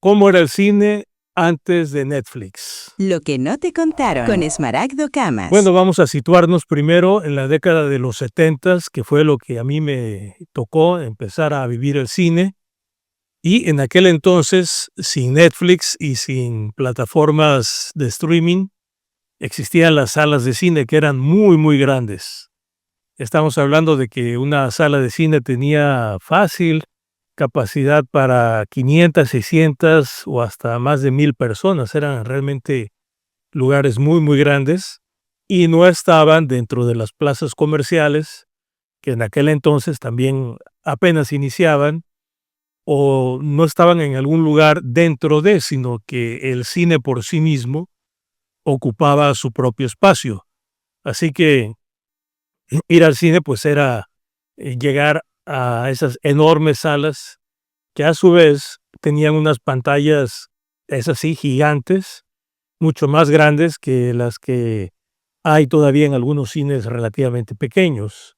¿Cómo era el cine antes de Netflix? Lo que no te contaron con Smaragdo Camas. Bueno, vamos a situarnos primero en la década de los 70s, que fue lo que a mí me tocó empezar a vivir el cine. Y en aquel entonces, sin Netflix y sin plataformas de streaming, existían las salas de cine que eran muy, muy grandes. Estamos hablando de que una sala de cine tenía fácil capacidad para 500, 600 o hasta más de 1000 personas. Eran realmente lugares muy, muy grandes y no estaban dentro de las plazas comerciales, que en aquel entonces también apenas iniciaban, o no estaban en algún lugar dentro de, sino que el cine por sí mismo ocupaba su propio espacio. Así que ir al cine pues era llegar a esas enormes salas que a su vez tenían unas pantallas, esas sí, gigantes, mucho más grandes que las que hay todavía en algunos cines relativamente pequeños.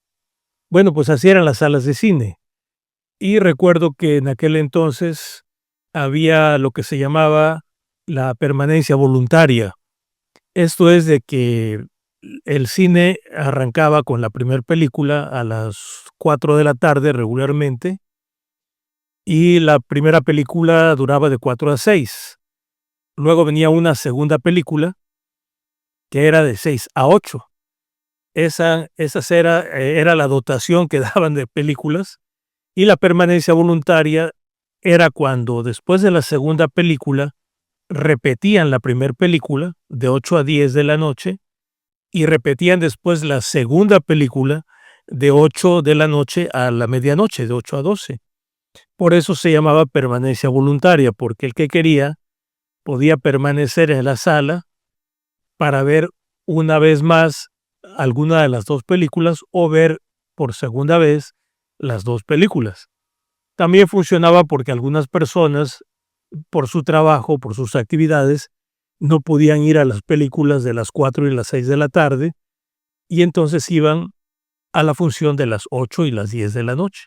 Bueno, pues así eran las salas de cine. Y recuerdo que en aquel entonces había lo que se llamaba la permanencia voluntaria. Esto es de que el cine arrancaba con la primera película a las 4 de la tarde regularmente y la primera película duraba de 4 a 6. Luego venía una segunda película que era de 6 a 8. Esa era la dotación que daban de películas, y la permanencia voluntaria era cuando después de la segunda película repetían la primera película de 8 a 10 de la noche y repetían después la segunda película de 8 de la noche a la medianoche, de 8 a 12. Por eso se llamaba permanencia voluntaria, porque el que quería podía permanecer en la sala para ver una vez más alguna de las dos películas o ver por segunda vez las dos películas. También funcionaba porque algunas personas, por su trabajo, por sus actividades, no podían ir a las películas de las 4 y las 6 de la tarde y entonces iban a la función de las 8 y las 10 de la noche.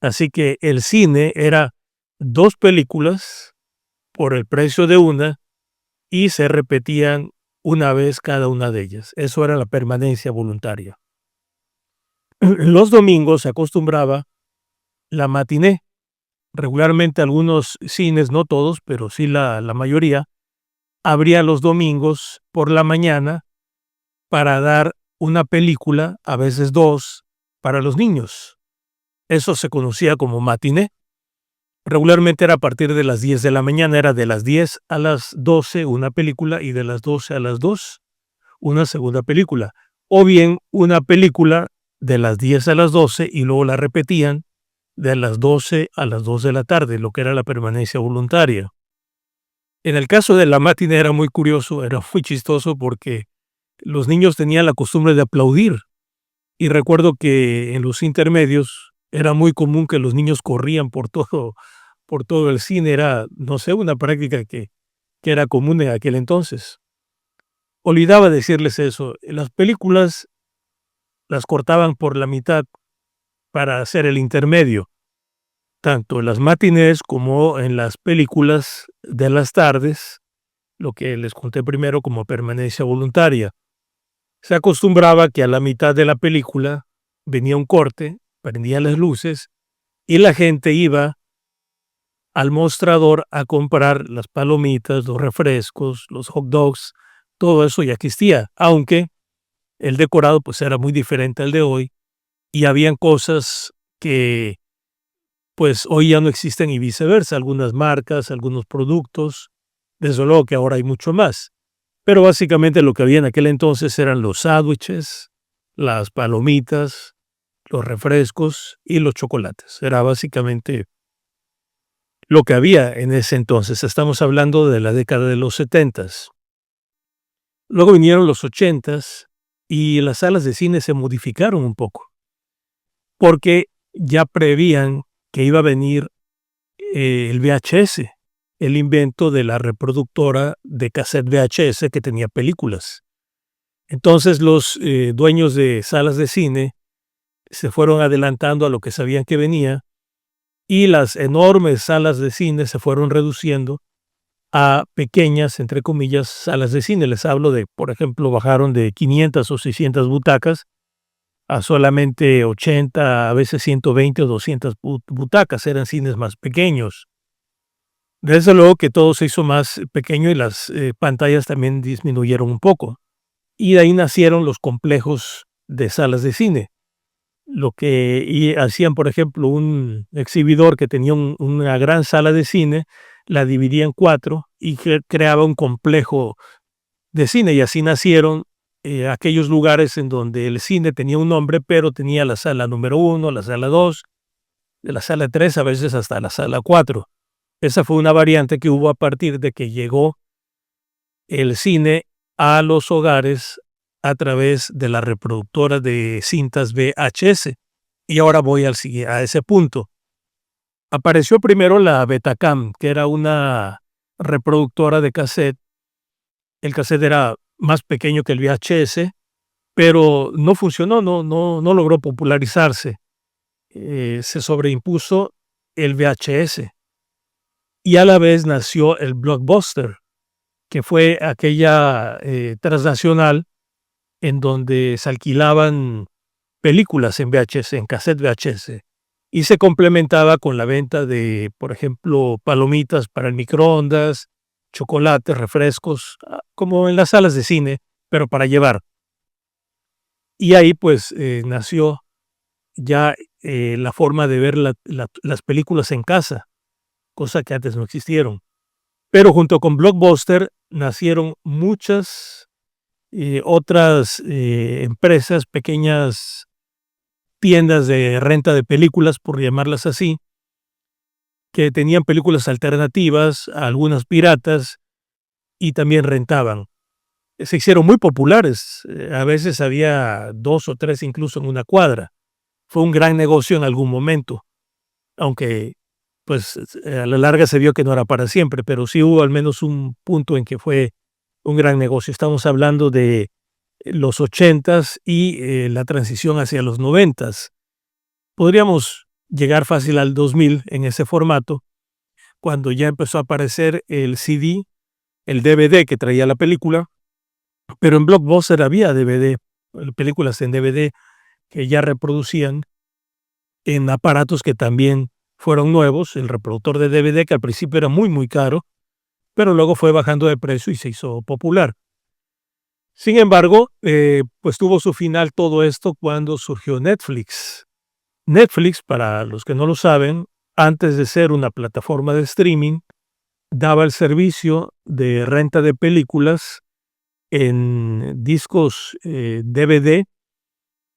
Así que el cine era dos películas por el precio de una y se repetían una vez cada una de ellas. Eso era la permanencia voluntaria. Los domingos se acostumbraba la matiné. Regularmente algunos cines, no todos, pero sí la mayoría, abrían los domingos por la mañana para dar una película, a veces dos, para los niños. Eso se conocía como matiné. Regularmente era a partir de las 10 de la mañana, era de las 10 a las 12 una película y de las 12 a las 2 una segunda película. O bien una película de las 10 a las 12 y luego la repetían de las 12 a las 2 de la tarde, lo que era la permanencia voluntaria. En el caso de la matiné era muy curioso, era muy chistoso porque los niños tenían la costumbre de aplaudir. Y recuerdo que en los intermedios era muy común que los niños corrían por todo el cine. Era, no sé, una práctica que era común en aquel entonces. Olvidaba decirles eso. Las películas las cortaban por la mitad para hacer el intermedio, tanto en las matinés como en las películas de las tardes, lo que les conté primero como permanencia voluntaria. Se acostumbraba que a la mitad de la película venía un corte, prendían las luces y la gente iba al mostrador a comprar las palomitas, los refrescos, los hot dogs, todo eso ya existía, aunque el decorado pues era muy diferente al de hoy y habían cosas que pues hoy ya no existen y viceversa, algunas marcas, algunos productos, desde luego que ahora hay mucho más. Pero básicamente lo que había en aquel entonces eran los sándwiches, las palomitas, los refrescos y los chocolates. Era básicamente lo que había en ese entonces. Estamos hablando de la década de los 70s. Luego vinieron los 80s y las salas de cine se modificaron un poco porque ya prevían que iba a venir el VHS, el invento de la reproductora de cassette VHS que tenía películas. Entonces los dueños de salas de cine se fueron adelantando a lo que sabían que venía y las enormes salas de cine se fueron reduciendo a pequeñas, entre comillas, salas de cine. Les hablo de, por ejemplo, bajaron de 500 o 600 butacas a solamente 80, a veces 120 o 200 butacas. Eran cines más pequeños. Desde luego que todo se hizo más pequeño y las pantallas también disminuyeron un poco. Y de ahí nacieron los complejos de salas de cine. Lo que hacían, por ejemplo, un exhibidor que tenía una gran sala de cine, la dividía en 4 y creaba un complejo de cine, y así nacieron aquellos lugares en donde el cine tenía un nombre, pero tenía la sala número 1, la sala 2, de la sala 3, a veces hasta la sala 4. Esa fue una variante que hubo a partir de que llegó el cine a los hogares a través de la reproductora de cintas VHS. Y ahora voy a ese punto. Apareció primero la Betacam, que era una reproductora de cassette. El cassette era más pequeño que el VHS, pero no funcionó, no logró popularizarse. Se sobreimpuso el VHS. Y a la vez nació el Blockbuster, que fue aquella transnacional en donde se alquilaban películas en VHS, en cassette VHS, y se complementaba con la venta de, por ejemplo, palomitas para el microondas, chocolates, refrescos, como en las salas de cine, pero para llevar. Y ahí pues nació ya la forma de ver las películas en casa, cosa que antes no existieron. Pero junto con Blockbuster nacieron muchas otras empresas, pequeñas tiendas de renta de películas, por llamarlas así, que tenían películas alternativas, algunas piratas, y también rentaban. Se hicieron muy populares, a veces había 2 o 3 incluso en una cuadra. Fue un gran negocio en algún momento, aunque pues a la larga se vio que no era para siempre, pero sí hubo al menos un punto en que fue un gran negocio. Estamos hablando de los 80s y la transición hacia los 90s. Podríamos llegar fácil al 2000 en ese formato, cuando ya empezó a aparecer el CD, el DVD que traía la película, pero en Blockbuster había DVD, películas en DVD que ya reproducían en aparatos que también fueron nuevos, el reproductor de DVD que al principio era muy, muy caro, pero luego fue bajando de precio y se hizo popular. Sin embargo, pues tuvo su final todo esto cuando surgió Netflix. Netflix, para los que no lo saben, antes de ser una plataforma de streaming, daba el servicio de renta de películas en discos DVD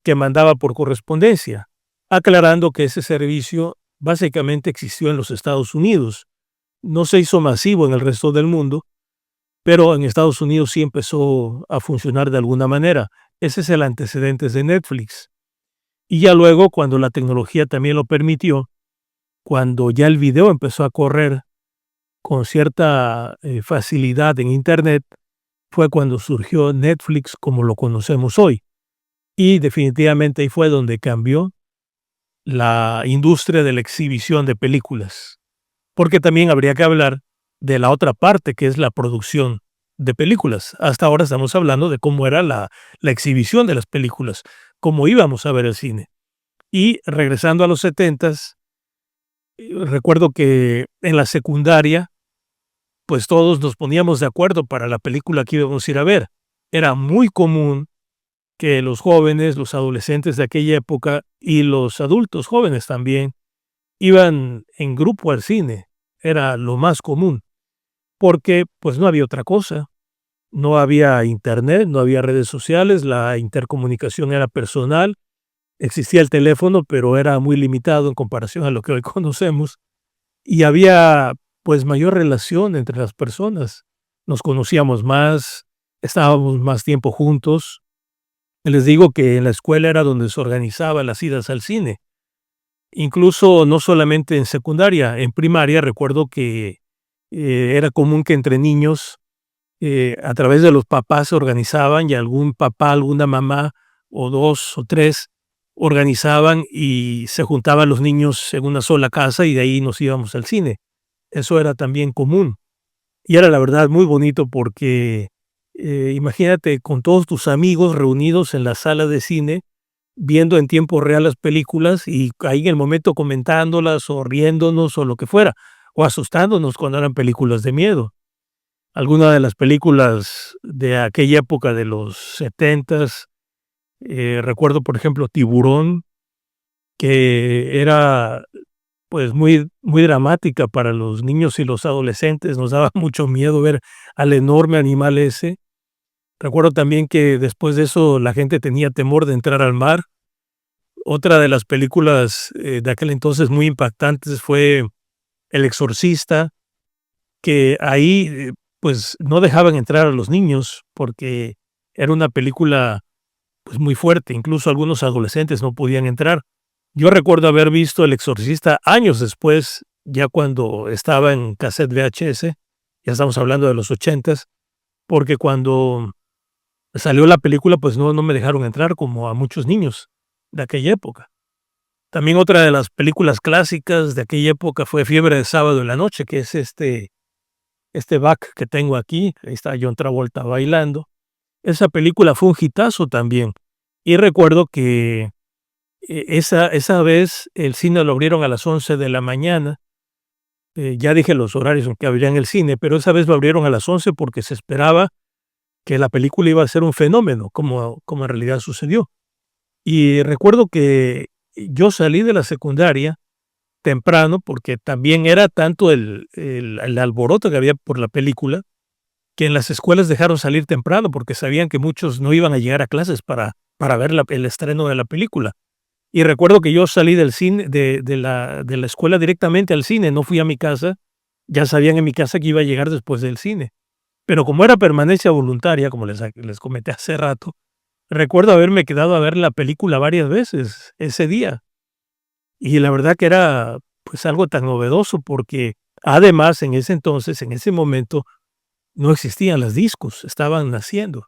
que mandaba por correspondencia, aclarando que ese servicio básicamente existió en los Estados Unidos. No se hizo masivo en el resto del mundo, pero en Estados Unidos sí empezó a funcionar de alguna manera. Ese es el antecedente de Netflix. Y ya luego, cuando la tecnología también lo permitió, cuando ya el video empezó a correr con cierta facilidad en Internet, fue cuando surgió Netflix como lo conocemos hoy. Y definitivamente ahí fue donde cambió la industria de la exhibición de películas. Porque también habría que hablar de la otra parte, que es la producción de películas. Hasta ahora estamos hablando de cómo era la exhibición de las películas, cómo íbamos a ver el cine. Y regresando a los 70s, recuerdo que en la secundaria, pues todos nos poníamos de acuerdo para la película que íbamos a ir a ver. Era muy común que los jóvenes, los adolescentes de aquella época y los adultos jóvenes también iban en grupo al cine. Era lo más común, porque pues no había otra cosa. No había internet, no había redes sociales, la intercomunicación era personal. Existía el teléfono, pero era muy limitado en comparación a lo que hoy conocemos. Y había pues mayor relación entre las personas. Nos conocíamos más, estábamos más tiempo juntos. Les digo que en la escuela era donde se organizaban las idas al cine. Incluso no solamente en secundaria, en primaria recuerdo que era común que entre niños, a través de los papás se organizaban y algún papá, alguna mamá o 2 o 3 organizaban y se juntaban los niños en una sola casa y de ahí nos íbamos al cine. Eso era también común. Y era la verdad muy bonito porque imagínate con todos tus amigos reunidos en la sala de cine, viendo en tiempo real las películas y ahí en el momento comentándolas o riéndonos o lo que fuera, o asustándonos cuando eran películas de miedo. Algunas de las películas de aquella época de los setentas, recuerdo por ejemplo Tiburón, que era pues muy, muy dramática para los niños y los adolescentes, nos daba mucho miedo ver al enorme animal ese. Recuerdo también que después de eso la gente tenía temor de entrar al mar. Otra de las películas, de aquel entonces muy impactantes fue El Exorcista, que ahí, pues, no dejaban entrar a los niños porque era una película, pues, muy fuerte, incluso algunos adolescentes no podían entrar. Yo recuerdo haber visto El Exorcista años después, ya cuando estaba en casete VHS, ya estamos hablando de los ochentas, porque cuando salió la película, pues, no me dejaron entrar como a muchos niños de aquella época. También otra de las películas clásicas de aquella época fue Fiebre de sábado en la noche, que es este back que tengo aquí, ahí está John Travolta bailando. Esa película fue un hitazo también, y recuerdo que esa vez el cine lo abrieron a las 11 de la mañana, ya dije los horarios en que abrían el cine, pero esa vez lo abrieron a las 11 porque se esperaba que la película iba a ser un fenómeno, como en realidad sucedió. Y recuerdo que yo salí de la secundaria temprano, porque también era tanto el alboroto que había por la película, que en las escuelas dejaron salir temprano, porque sabían que muchos no iban a llegar a clases para ver el estreno de la película. Y recuerdo que yo salí del cine, de la escuela directamente al cine, no fui a mi casa, ya sabían en mi casa que iba a llegar después del cine. Pero como era permanencia voluntaria, como les comenté hace rato, recuerdo haberme quedado a ver la película varias veces ese día. Y la verdad que era, pues, algo tan novedoso porque, además, en ese entonces, en ese momento, no existían las discos, estaban naciendo.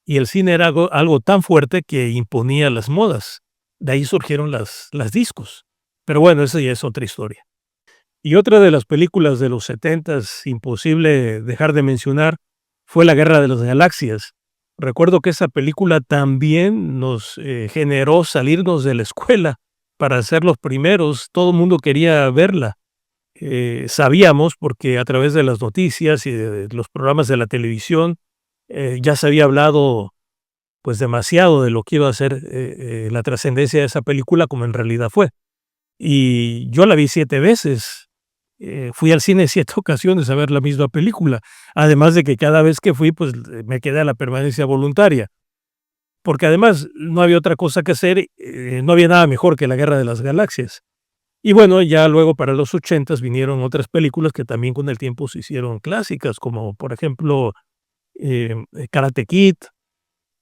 Y el cine era algo tan fuerte que imponía las modas. De ahí surgieron las discos. Pero bueno, esa ya es otra historia. Y otra de las películas de los setentas, imposible dejar de mencionar, fue La Guerra de las Galaxias. Recuerdo que esa película también nos generó salirnos de la escuela para ser los primeros. Todo el mundo quería verla. Sabíamos, porque a través de las noticias y de los programas de la televisión, ya se había hablado pues demasiado de lo que iba a ser la trascendencia de esa película como en realidad fue. Y yo la vi 7 veces. Fui al cine 7 ocasiones a ver la misma película, además de que cada vez que fui, pues, me quedé a la permanencia voluntaria, porque además no había otra cosa que hacer, no había nada mejor que La Guerra de las Galaxias. Y bueno, ya luego para los ochentas vinieron otras películas que también con el tiempo se hicieron clásicas, como por ejemplo, Karate Kid,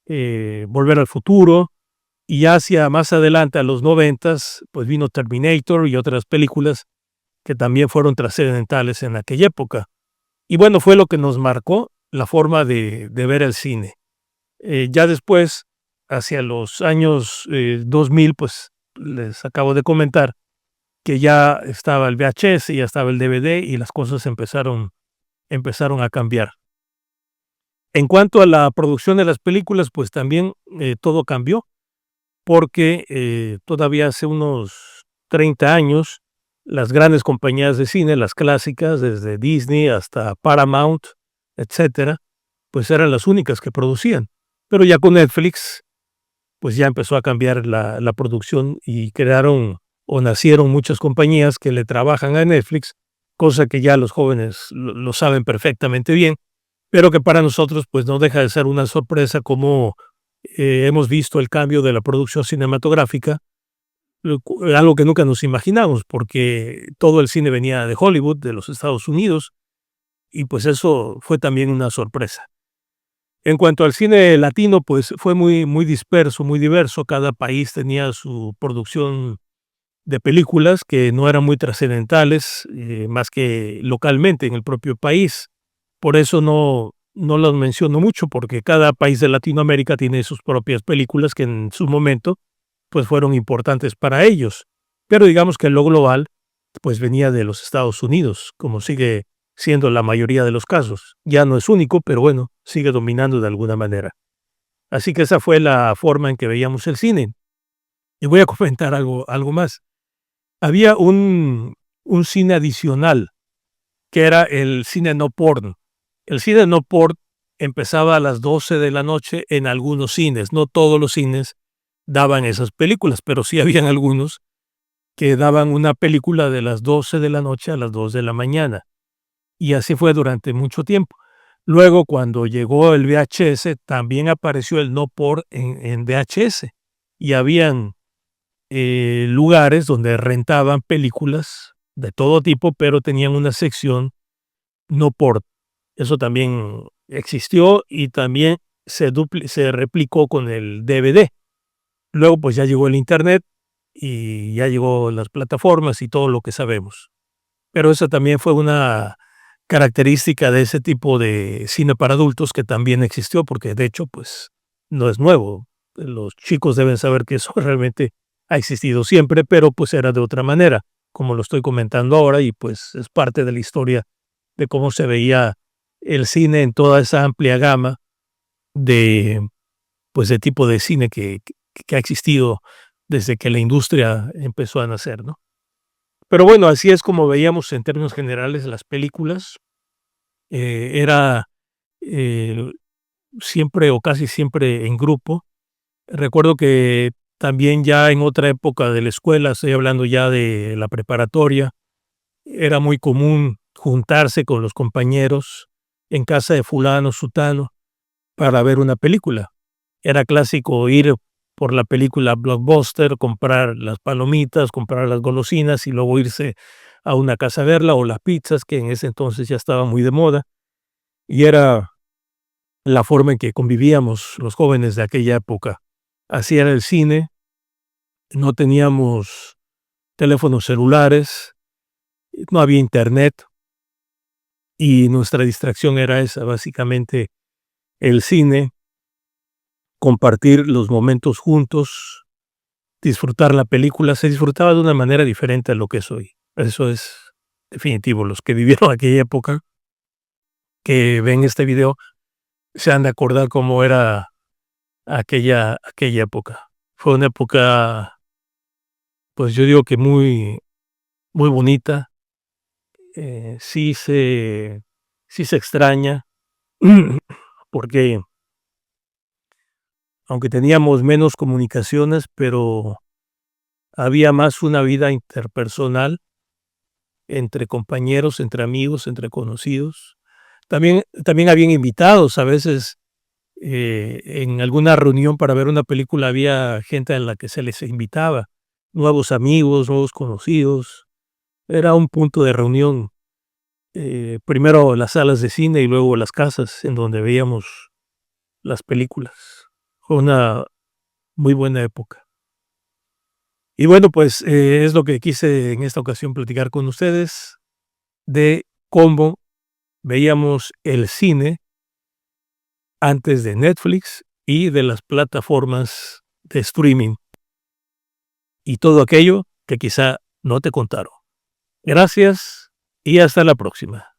Volver al Futuro, y ya hacia más adelante, a los noventas, pues vino Terminator y otras películas que también fueron trascendentales en aquella época. Y bueno, fue lo que nos marcó la forma de ver el cine. Ya después, hacia los años 2000, pues les acabo de comentar que ya estaba el VHS, ya estaba el DVD y las cosas empezaron a cambiar. En cuanto a la producción de las películas, pues también todo cambió, porque todavía hace unos 30 años, las grandes compañías de cine, las clásicas, desde Disney hasta Paramount, etcétera, pues eran las únicas que producían. Pero ya con Netflix, pues ya empezó a cambiar la producción y crearon o nacieron muchas compañías que le trabajan a Netflix, cosa que ya los jóvenes lo saben perfectamente bien, pero que para nosotros pues no deja de ser una sorpresa como hemos visto el cambio de la producción cinematográfica, algo que nunca nos imaginamos, porque todo el cine venía de Hollywood, de los Estados Unidos, y pues eso fue también una sorpresa. En cuanto al cine latino, pues fue muy, muy disperso, muy diverso. Cada país tenía su producción de películas que no eran muy trascendentales, más que localmente en el propio país. Por eso no las menciono mucho, porque cada país de Latinoamérica tiene sus propias películas que en su momento pues fueron importantes para ellos. Pero digamos que lo global pues venía de los Estados Unidos, como sigue siendo la mayoría de los casos. Ya no es único, pero bueno, sigue dominando de alguna manera. Así que esa fue la forma en que veíamos el cine. Y voy a comentar algo más. Había un cine adicional, que era el cine no porno. El cine no porno empezaba a las 12 de la noche en algunos cines. No todos los cines daban esas películas, pero sí habían algunos que daban una película de las 12 de la noche a las 2 de la mañana. Y así fue durante mucho tiempo. Luego, cuando llegó el VHS, también apareció el no por en VHS. Y habían lugares donde rentaban películas de todo tipo, pero tenían una sección no por. Eso también existió y también se replicó con el DVD. Luego, pues ya llegó el Internet y ya llegó las plataformas y todo lo que sabemos. Pero esa también fue una característica de ese tipo de cine para adultos que también existió, porque de hecho, pues no es nuevo. Los chicos deben saber que eso realmente ha existido siempre, pero pues era de otra manera, como lo estoy comentando ahora, y pues es parte de la historia de cómo se veía el cine en toda esa amplia gama de, pues, de tipo de cine que ha existido desde que la industria empezó a nacer, ¿no? Pero bueno, así es como veíamos en términos generales las películas. Era eh, siempre o casi siempre en grupo. Recuerdo que también ya en otra época de la escuela, estoy hablando ya de la preparatoria, era muy común juntarse con los compañeros en casa de fulano, sutano, para ver una película. Era clásico ir por la película Blockbuster, comprar las palomitas, comprar las golosinas y luego irse a una casa a verla, o las pizzas, que en ese entonces ya estaban muy de moda, y era la forma en que convivíamos los jóvenes de aquella época. Así era el cine, no teníamos teléfonos celulares, no había internet, y nuestra distracción era esa, básicamente el cine, compartir los momentos juntos, disfrutar la película. Se disfrutaba de una manera diferente a lo que es hoy. Eso es definitivo. Los que vivieron aquella época, que ven este video, se han de acordar cómo era aquella época. Fue una época, pues yo digo que muy, muy bonita. Sí se extraña, porque aunque teníamos menos comunicaciones, pero había más una vida interpersonal entre compañeros, entre amigos, entre conocidos. También habían invitados, a veces, en alguna reunión para ver una película había gente a la que se les invitaba, nuevos amigos, nuevos conocidos. Era un punto de reunión, primero las salas de cine y luego las casas en donde veíamos las películas. Fue una muy buena época. Y bueno, pues, es lo que quise en esta ocasión platicar con ustedes de cómo veíamos el cine antes de Netflix y de las plataformas de streaming y todo aquello que quizá no te contaron. Gracias y hasta la próxima.